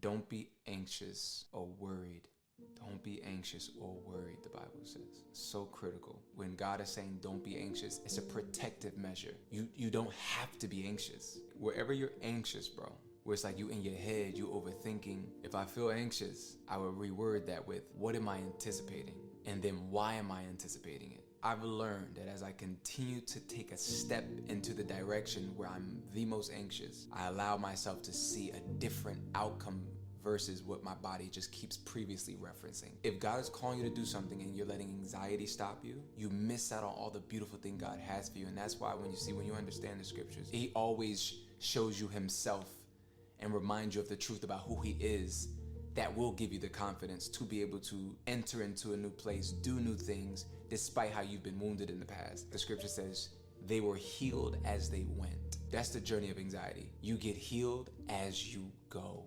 Don't be anxious or worried. Don't be anxious or worried, the Bible says. So critical. When God is saying don't be anxious, it's a protective measure. You don't have to be anxious. Wherever you're anxious, bro, where it's like you in your head, you overthinking. If I feel anxious, I would reword that with, what am I anticipating? And then why am I anticipating it? I've learned that as I continue to take a step into the direction where I'm the most anxious, I allow myself to see a different outcome versus what my body just keeps previously referencing. If God is calling you to do something and you're letting anxiety stop you, you miss out on all the beautiful thing God has for you. And that's why when you understand the scriptures, He always shows you Himself and reminds you of the truth about who He is. That will give you the confidence to be able to enter into a new place, do new things, despite how you've been wounded in the past. The scripture says, they were healed as they went. That's the journey of anxiety. You get healed as you go.